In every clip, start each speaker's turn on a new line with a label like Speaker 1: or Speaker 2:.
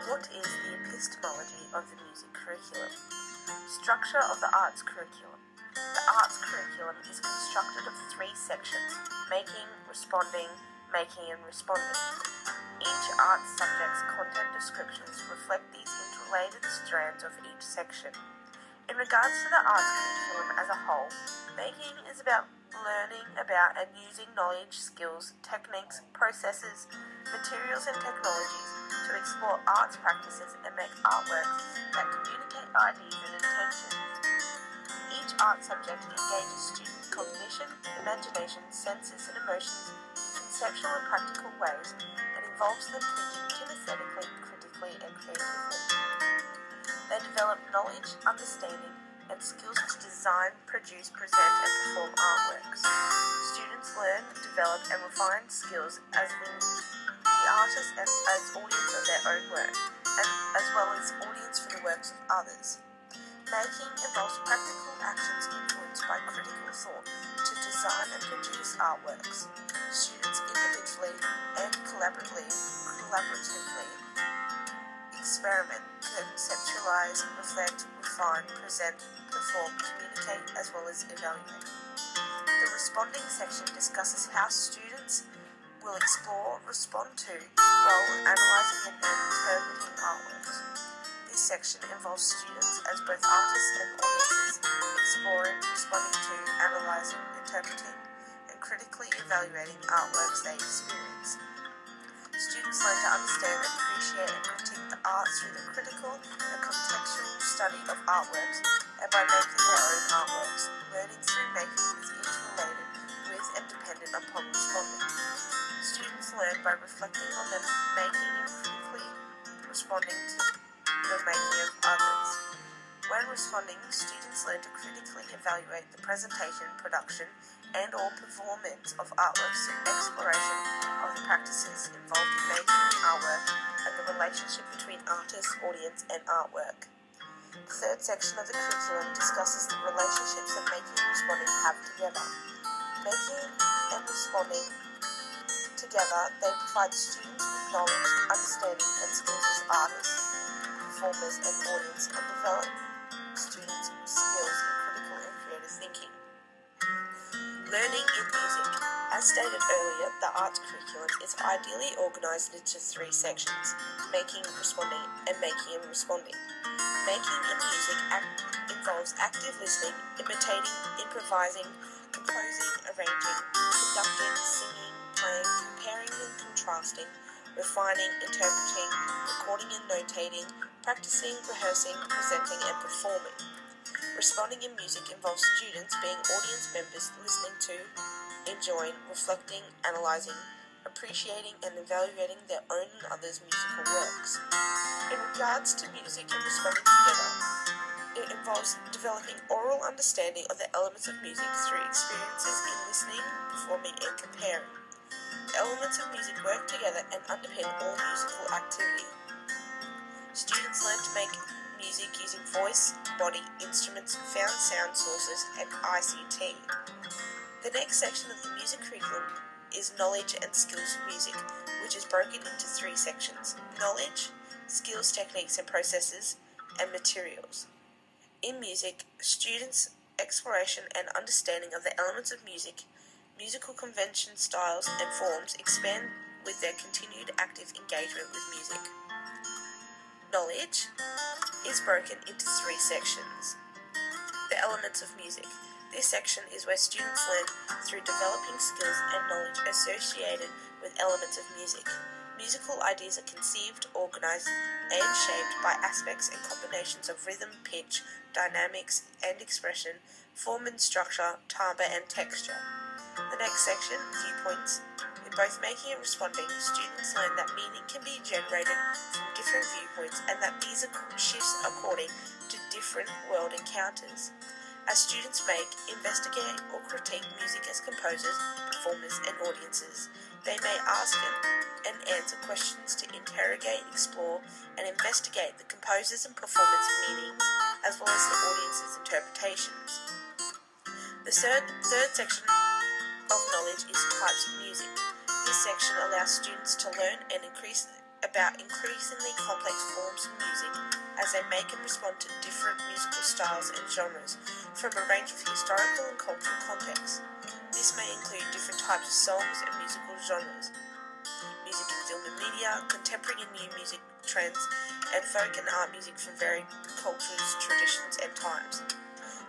Speaker 1: What is the epistemology of the music curriculum? Structure of the arts curriculum. The arts curriculum is constructed of 3 sections: making, responding, making and responding. Each arts subject's content descriptions reflect these interrelated strands of each section. In regards to the arts curriculum as a whole, making is about learning about and using knowledge, skills, techniques, processes, materials and technologies to explore arts practices and make artworks that communicate ideas and intentions. Each art subject engages student cognition, imagination, senses and emotions in conceptual and practical ways and involves them thinking kinesthetically, critically and creatively. They develop knowledge, understanding and skills to design, produce, present and perform artworks. Students learn, develop and refine skills as the artist and as audience of their own work, and as well as audience for the works of others. Making involves practical actions influenced by critical thought to design and produce artworks. Students individually and collaboratively experiment, conceptualize, reflect, refine, present, perform, communicate, as well as evaluate. The responding section discusses how students will explore, respond to, while analysing and interpreting artworks. This section involves students as both artists and audiences exploring, responding to, analysing, interpreting, and critically evaluating artworks they experience. Students learn to understand, appreciate and critique the arts through the critical and contextual study of artworks and by making their own artworks. Learning through making is interrelated with and dependent upon responding. Students learn by reflecting on the making and critically responding to the making of others. When responding, students learn to critically evaluate the presentation, production, and or performance of artworks through exploration of the practices involved in making artwork and the relationship between artist, audience, and artwork. The third section of the curriculum discusses the relationships that making and responding have together. Making and responding together, they provide students with knowledge, understanding, and skills as artists, performers, and audience, and develop students' skills in critical and creative thinking. Learning in music. As stated earlier, the arts curriculum is ideally organised into 3 sections: making, responding, and making and responding. Making in music involves active listening, imitating, improvising, composing, arranging, conducting, singing, playing, comparing and contrasting, refining, interpreting, recording and notating, practicing, rehearsing, presenting and performing. Responding in music involves students being audience members listening to, enjoying, reflecting, analysing, appreciating and evaluating their own and others' musical works. In regards to music and responding together, it involves developing oral understanding of the elements of music through experiences in listening, performing and comparing. The elements of music work together and underpin all musical activity. Students learn to make music using voice, body, instruments, found sound sources, and ICT. The next section of the music curriculum is knowledge and skills of music, which is broken into 3 sections: knowledge, skills, techniques and processes, and materials. In music, students' exploration and understanding of the elements of music, musical convention, styles, and forms expand with their continued active engagement with music. Knowledge is broken into 3 sections. The elements of music. This section is where students learn through developing skills and knowledge associated with elements of music. Musical ideas are conceived, organised, and shaped by aspects and combinations of rhythm, pitch, dynamics and expression, form and structure, timbre and texture. The next section, viewpoints. In both making and responding, students learn that meaning can be generated from different viewpoints and that these shifts according to different world encounters. As students make, investigate or critique music as composers, performers and audiences, they may ask and answer questions to interrogate, explore and investigate the composers' and performers' meanings as well as the audience's interpretations. The third section of knowledge is types of music. This section allows students to learn and increase about increasingly complex forms of music as they make and respond to different musical styles and genres from a range of historical and cultural contexts. This may include different types of songs and musical genres, music in film and media, contemporary and new music trends, and folk and art music from varied cultures, traditions, and times.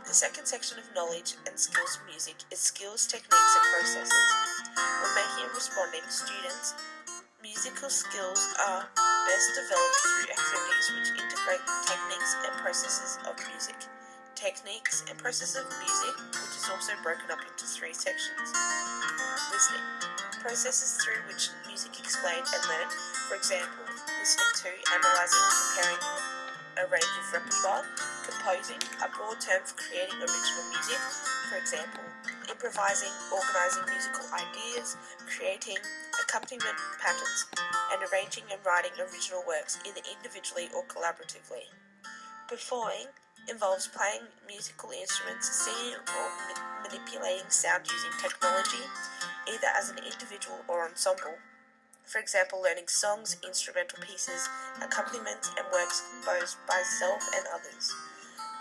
Speaker 1: The second section of knowledge and skills of music is skills, techniques, and processes. When making and responding, students' musical skills are best developed through activities which integrate techniques and processes of music. Techniques and processes of music, which is also broken up into three sections. Listening. Processes through which music is explained and learned, for example, listening to, analysing, and comparing a range of repertoire. Composing, a broad term for creating original music, for example, improvising, organising musical ideas, creating accompaniment patterns, and arranging and writing original works either individually or collaboratively. Performing involves playing musical instruments, singing or manipulating sound using technology, either as an individual or ensemble. For example, learning songs, instrumental pieces, accompaniments, and works composed by self and others.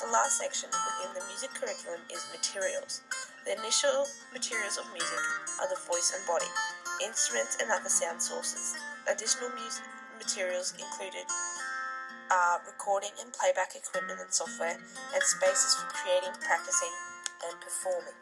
Speaker 1: The last section within the music curriculum is materials. The initial materials of music are the voice and body, instruments and other sound sources. Additional materials included are recording and playback equipment and software, and spaces for creating, practicing, and performing.